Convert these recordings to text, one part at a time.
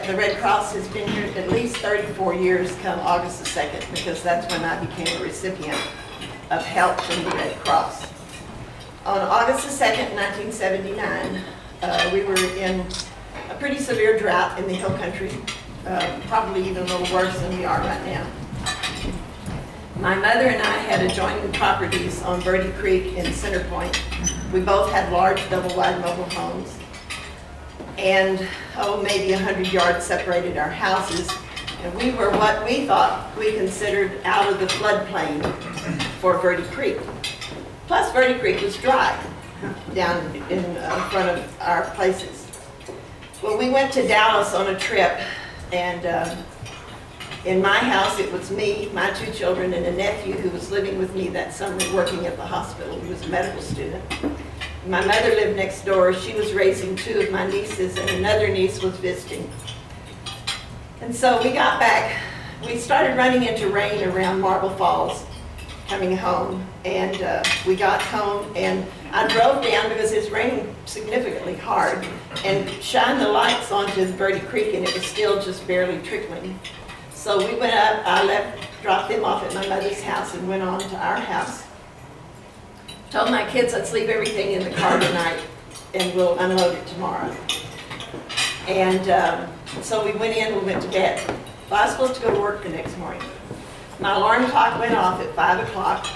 that the Red Cross has been here at least 34 years come August the 2nd, because that's when I became a recipient of help from the Red Cross. On August the 2nd, 1979, we were in a pretty severe drought in the hill country, probably even a little worse than we are right now. My mother and I had adjoining properties on Verde Creek in Center Point. We both had large double-wide mobile homes. And, maybe 100 yards separated our houses. And we were what we thought we considered out of the floodplain for Verde Creek. Plus, Verde Creek was dry down in front of our places. Well, we went to Dallas on a trip, and in my house, it was me, my 2 children, and a nephew who was living with me that summer working at the hospital. He was a medical student. My mother lived next door. She was raising 2 of my nieces, and another niece was visiting. And so we got back. We started running into rain around Marble Falls coming home, and we got home, and I drove down because it was raining significantly hard, and shined the lights onto Verde Creek, and it was still just barely trickling. So we went up, I dropped them off at my mother's house and went on to our house. Told my kids, let's leave everything in the car tonight and we'll unload it tomorrow. And so we went in, we went to bed. Well, I was supposed to go to work the next morning. My alarm clock went off at 5 o'clock.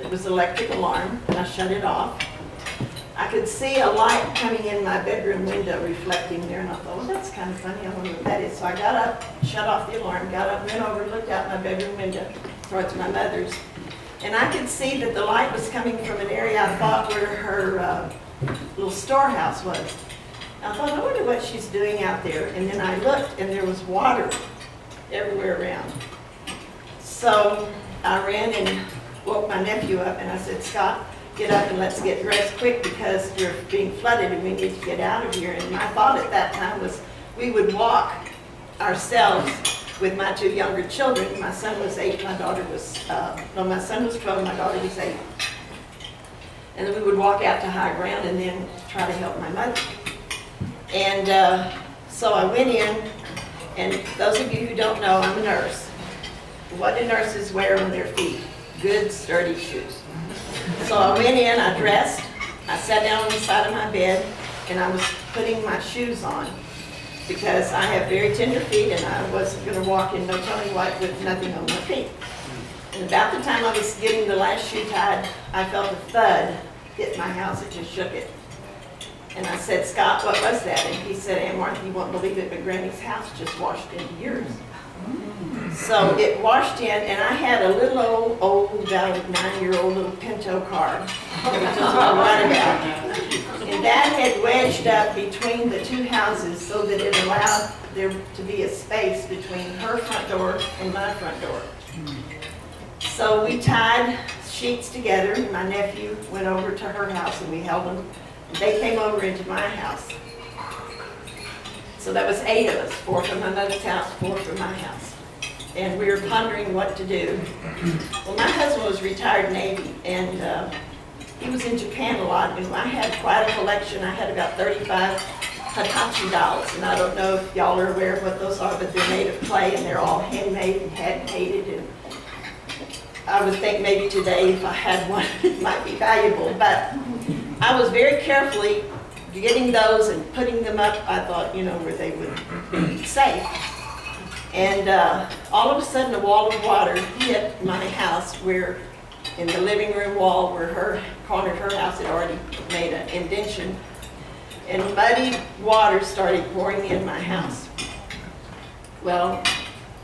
It was an electric alarm, and I shut it off. I could see a light coming in my bedroom window reflecting there, and I thought, well, that's kind of funny, I wonder what that is. So I got up, shut off the alarm, got up, went over, looked out my bedroom window towards my mother's, and I could see that the light was coming from an area I thought where her little storehouse was. I thought, I wonder what she's doing out there. And then I looked, and there was water everywhere around. So I ran and woke my nephew up, and I said, Scott, get up and let's get dressed quick because we're being flooded and we need to get out of here. And my thought at that time was we would walk ourselves with my 2 younger children. My son was 8, my daughter was, my son was 12, my daughter was 8. And then we would walk out to high ground and then try to help my mother. And so I went in, and those of you who don't know, I'm a nurse. What do nurses wear on their feet? Good, sturdy shoes. So I went in, I dressed, I sat down on the side of my bed, and I was putting my shoes on because I have very tender feet and I wasn't going to walk in no Tony White with nothing on my feet. And about the time I was getting the last shoe tied, I felt a thud hit my house. It just shook it. And I said, Scott, what was that? And he said, Aunt Martha, you won't believe it, but Granny's house just washed into yours. So it washed in, and I had a little old about 9-year-old little Pinto car that was just a runabout. And that had wedged up between the 2 houses so that it allowed there to be a space between her front door and my front door. So we tied sheets together, and my nephew went over to her house and we held them. They came over into my house. So that was 8 of us, 4 from my mother's house, 4 from my house. And we were pondering what to do. Well, my husband was retired Navy, and he was in Japan a lot, and I had quite a collection. I had about 35 Hitachi dolls, and I don't know if y'all are aware of what those are, but they're made of clay, and they're all handmade and hand-painted. And I would think maybe today, if I had one, it might be valuable. But I was very carefully getting those and putting them up, I thought, where they would be safe. And all of a sudden, a wall of water hit my house where, in the living room wall where her corner of her house had already made an indentation. And muddy water started pouring in my house. Well,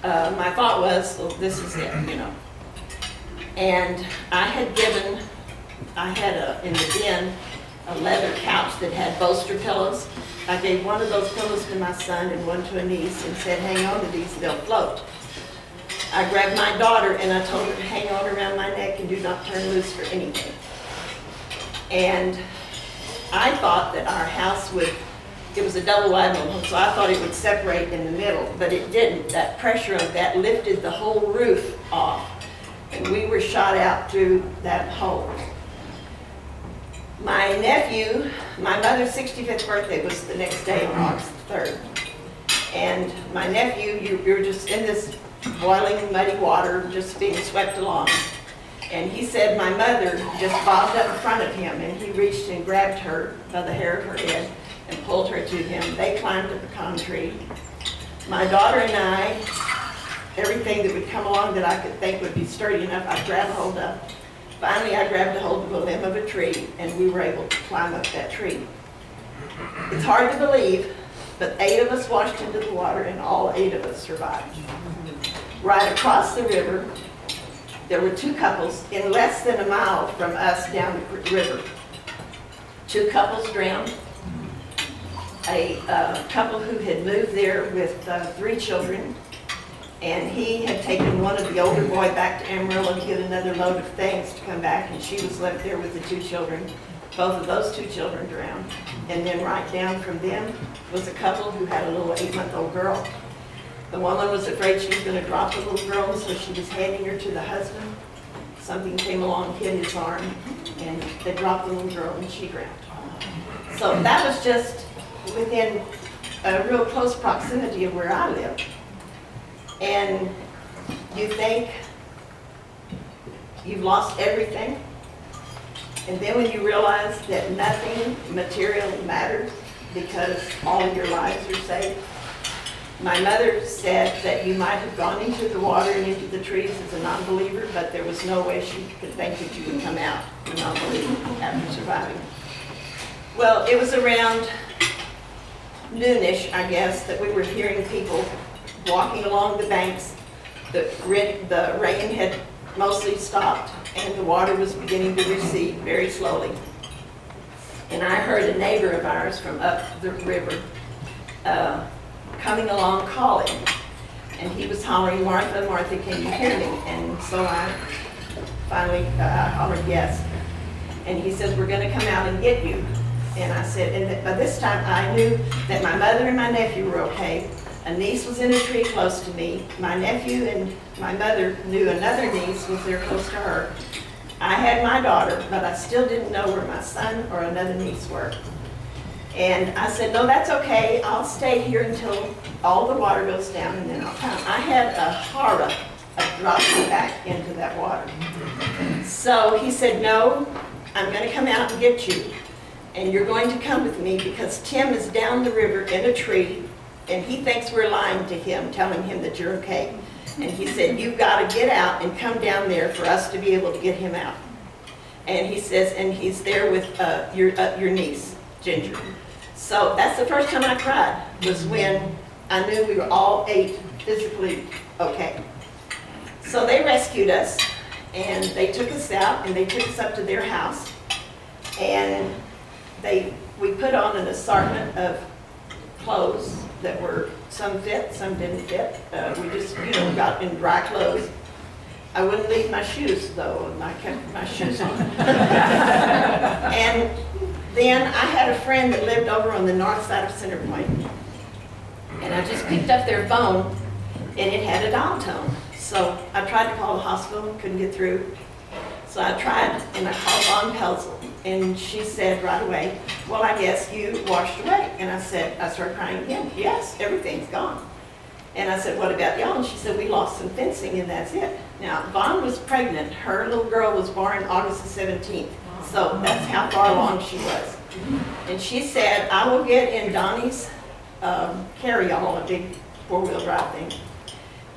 my thought was, well, this is it, And I had in the den, a leather couch that had bolster pillows. I gave one of those pillows to my son and one to a niece and said, hang on to these, they'll float. I grabbed my daughter and I told her to hang on around my neck and do not turn loose for anything. And I thought that our house it was a double-wide home, so I thought it would separate in the middle, but it didn't. That pressure of that lifted the whole roof off, and we were shot out through that hole. My nephew, my mother's 65th birthday was the next day on August 3rd. And my nephew, you were just in this boiling muddy water, just being swept along. And he said my mother just bobbed up in front of him, and he reached and grabbed her by the hair of her head and pulled her to him. They climbed a pecan tree. My daughter and I, everything that would come along that I could think would be sturdy enough, I'd grab a hold of. Finally, I grabbed a hold of a limb of a tree, and we were able to climb up that tree. It's hard to believe, but 8 of us washed into the water, and all 8 of us survived. Right across the river, there were 2 couples in less than a mile from us down the river. 2 couples drowned. A couple who had moved there with 3 children, and he had taken one of the older boy back to Amarillo to get another load of things to come back, and she was left there with the 2 children. Both of those 2 children drowned. And then right down from them was a couple who had a little 8-month-old girl. The woman was afraid she was going to drop the little girl, so she was handing her to the husband. Something came along, hit his arm, and they dropped the little girl, and she drowned. So that was just within a real close proximity of where I live. And you think you've lost everything, and then when you realize that nothing material matters because all of your lives are saved. My mother said that you might have gone into the water and into the trees as a non-believer, but there was no way she could think that you would come out a non-believer after surviving. Well, it was around noonish, I guess, that we were hearing people walking along the banks. The rain had mostly stopped, and the water was beginning to recede very slowly. And I heard a neighbor of ours from up the river coming along calling, and he was hollering, "Martha, Martha, can you hear me?" And so I finally hollered yes. And he says, "We're going to come out and get you." And I said, and by this time I knew that my mother and my nephew were okay. A niece was in a tree close to me. My nephew and my mother knew another niece was there close to her. I had my daughter, but I still didn't know where my son or another niece were. And I said, "No, that's okay. I'll stay here until all the water goes down, and then I'll come." I had a horror of dropping back into that water. So he said, "No, I'm going to come out and get you. And you're going to come with me because Tim is down the river in a tree, and he thinks we're lying to him, telling him that you're okay." And he said, "You've got to get out and come down there for us to be able to get him out." And he says, and he's there with your niece, Ginger. So that's the first time I cried, was when I knew we were all 8 physically okay. So they rescued us, and they took us out, and they took us up to their house, and we put on an assortment of clothes that were, some fit, some didn't fit. We just, got in dry clothes. I wouldn't leave my shoes though, and I kept my shoes on. And then I had a friend that lived over on the north side of Center Point. And I just picked up their phone, and it had a dial tone. So I tried to call the hospital, couldn't get through. So I tried, and I called Von Pelzel, and she said right away, "Well, I guess you washed away." And I started crying again. "Yes, everything's gone." And I said, "What about y'all?" And she said, "We lost some fencing, and that's it." Now, Vaughn was pregnant. Her little girl was born August the 17th. So that's how far along she was. And she said, "I will get in Donnie's carry-all, a big 4-wheel drive thing,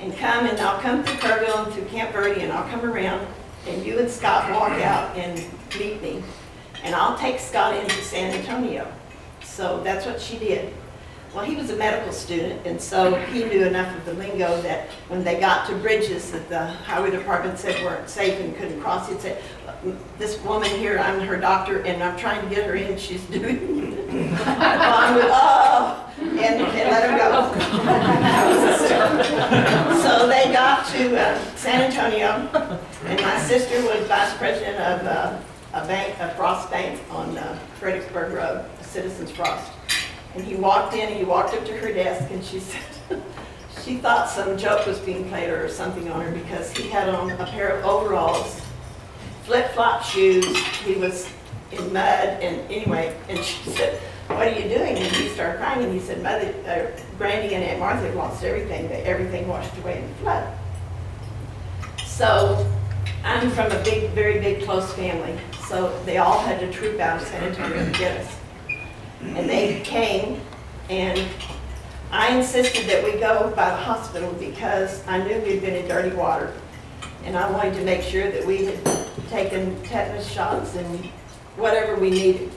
and I'll come through Kerrville and through Camp Verde, and I'll come around, and you and Scott walk out and meet me, and I'll take Scott into San Antonio." So that's what she did. Well, he was a medical student, and so he knew enough of the lingo that when they got to bridges that the highway department said weren't safe and couldn't cross, he'd say, "This woman here, I'm her doctor, and I'm trying to get her in, she's doing it." Vaughn would, "Oh," and let her go. So they got to San Antonio, and my sister was vice president of a bank, a Frost Bank on Fredericksburg Road, Citizens Frost. And he walked in, and he walked up to her desk, and she said, she thought some joke was being played or something on her because he had on a pair of overalls, flip-flop shoes, he was in mud, and anyway, and she said, what are you doing? And he started crying, and he said, Mother, Brandy and Aunt Martha have lost everything. Everything washed away in the flood. So I'm from a big, very big, close family. So they all had to troop out of San Antonio to get us. And they came, and I insisted that we go by the hospital because I knew we'd been in dirty water. And I wanted to make sure that we had taken tetanus shots and whatever we needed.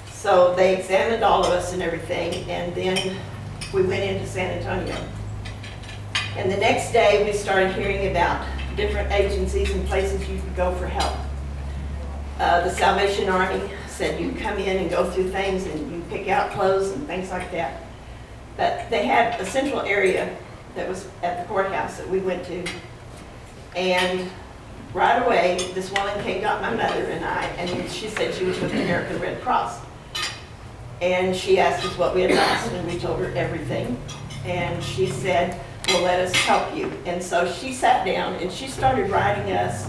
So they examined all of us and everything, and then we went into San Antonio. And the next day, we started hearing about different agencies and places you could go for help. The Salvation Army said you come in and go through things and you pick out clothes and things like that. But they had a central area that was at the courthouse that we went to. And right away, this woman came, got my mother and I, and she said she was with the American Red Cross. And she asked us what we had lost, and we told her everything. And she said, well, let us help you. And so she sat down and she started writing us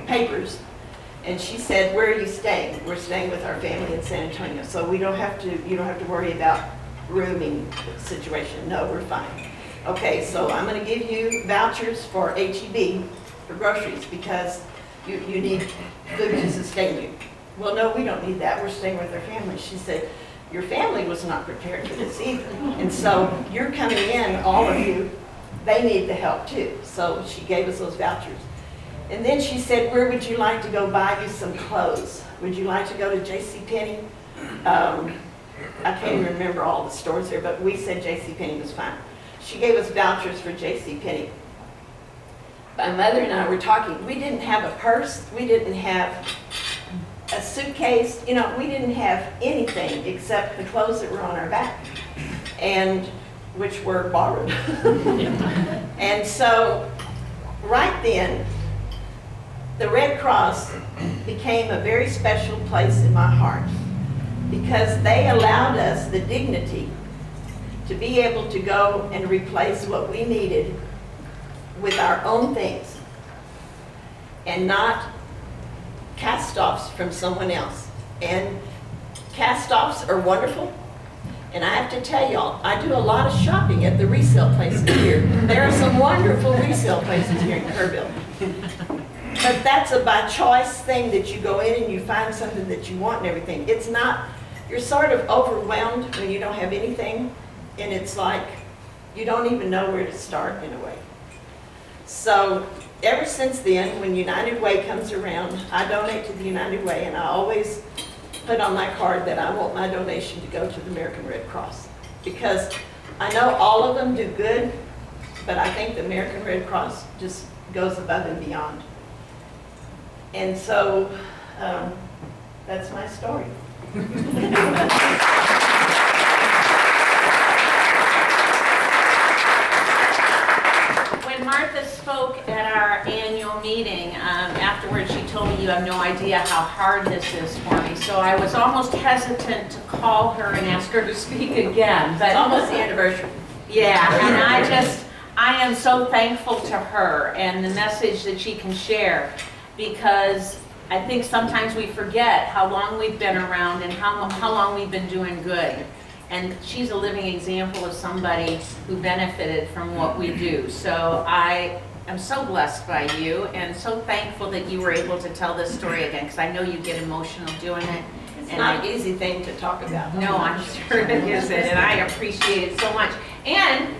papers. And she said, where are you staying? We're staying with our family in San Antonio. So you don't have to worry about rooming situation. No, we're fine. Okay, so I'm going to give you vouchers for HEB for groceries because you need food to sustain you. Well, no, we don't need that. We're staying with our family. She said, your family was not prepared for this either. And so you're coming in, all of you, they need the help too. So she gave us those vouchers. And then she said, where would you like to go buy you some clothes? Would you like to go to JCPenney? I can't even remember all the stores there, but we said JCPenney was fine. She gave us vouchers for JCPenney. My mother and I were talking. We didn't have a purse. We didn't have a suitcase. You know, we didn't have anything except the clothes that were on our back, and which were borrowed. And so right then, the Red Cross became a very special place in my heart because they allowed us the dignity to be able to go and replace what we needed with our own things and not cast-offs from someone else. And cast-offs are wonderful. And I have to tell y'all, I do a lot of shopping at the resale places here. There are some wonderful resale places here in Kerrville. But that's a by choice thing that you go in and you find something that you want and everything. It's not, you're sort of overwhelmed when you don't have anything. And it's like, you don't even know where to start in a way. So ever since then, when United Way comes around, I donate to the United Way, and I always put on my card that I want my donation to go to the American Red Cross. Because I know all of them do good, but I think the American Red Cross just goes above and beyond. And so that's my story. Martha spoke at our annual meeting. Afterwards, she told me, you have no idea how hard this is for me. So I was almost hesitant to call her and ask her to speak again. But it's almost the anniversary. Yeah, and I am so thankful to her and the message that she can share, because I think sometimes we forget how long we've been around and how long we've been doing good. And she's a living example of somebody who benefited from what we do. So I am so blessed by you and so thankful that you were able to tell this story again, because I know you get emotional doing it. It's not an easy thing to talk about. No, I'm sure it isn't, and I appreciate it so much. And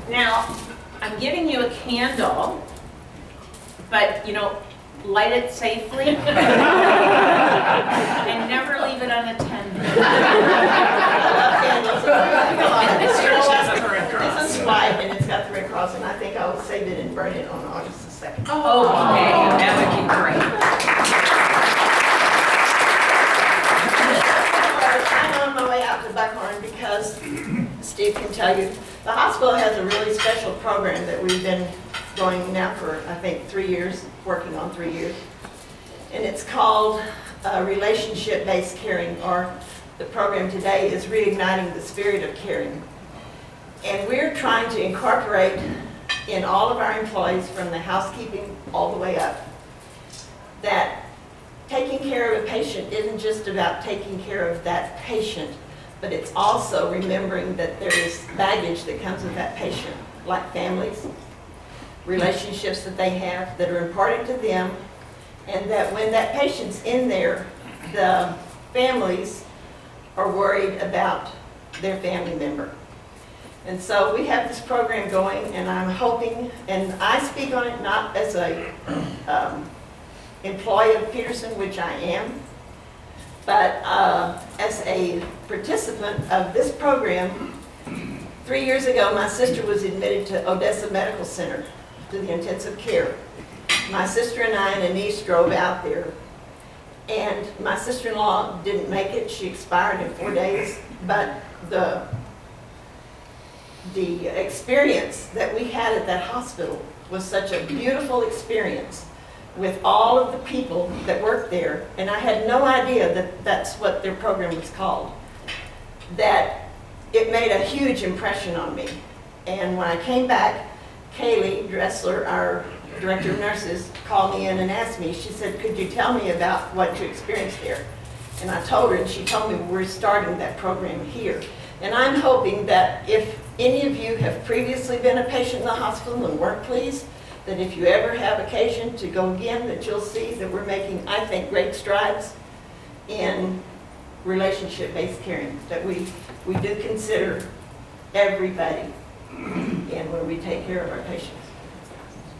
now, I'm giving you a candle, but light it safely and never leave it unattended. This is white and it's got the Red Cross, and I think I will save it and burn it on August the 2nd. Oh, okay, that would be great. I'm on my way out to Buckhorn because Steve can tell you, the hospital has a really special program that we've been going now for, I think, 3 years, working on 3 years. And it's called relationship-based caring, or the program today is reigniting the spirit of caring. And we're trying to incorporate in all of our employees, from the housekeeping all the way up, that taking care of a patient isn't just about taking care of that patient, but it's also remembering that there is baggage that comes with that patient, like families, relationships that they have that are important to them, and that when that patient's in there, the families are worried about their family member. And so we have this program going, and I'm hoping, and I speak on it not as a employee of Peterson, which I am, but as a participant of this program. 3 years ago, my sister was admitted to Odessa Medical Center, to the intensive care. My sister and I and a niece drove out there, and my sister-in-law didn't make it. She expired in 4 days, but the experience that we had at that hospital was such a beautiful experience with all of the people that worked there, and I had no idea that that's what their program was called, that it made a huge impression on me. And when I came back, Kaylee Dressler, our director of nurses, called me in and asked me, she said, could you tell me about what you experienced there? And I told her, and she told me we're starting that program here. And I'm hoping that if any of you have previously been a patient in the hospital and weren't pleased, that if you ever have occasion to go again, that you'll see that we're making, I think, great strides in relationship-based caring, that we do consider everybody and when we take care of our patients.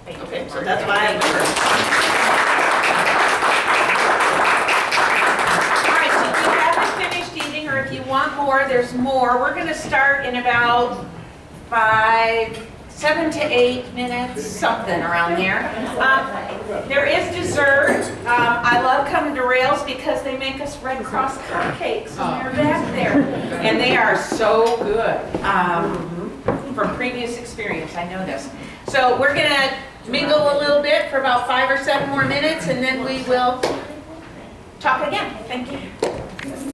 Okay, so that's why I'm here. All right, so if you haven't finished eating, or if you want more, there's more. We're going to start in about 7 to 8 minutes, something around there. There is dessert. I love coming to Rails because they make us Red Cross cupcakes, and they're back there. And they are so good. From previous experience, I know this. So we're going to mingle a little bit for about 5 or 7 more minutes, and then we will talk again. Thank you.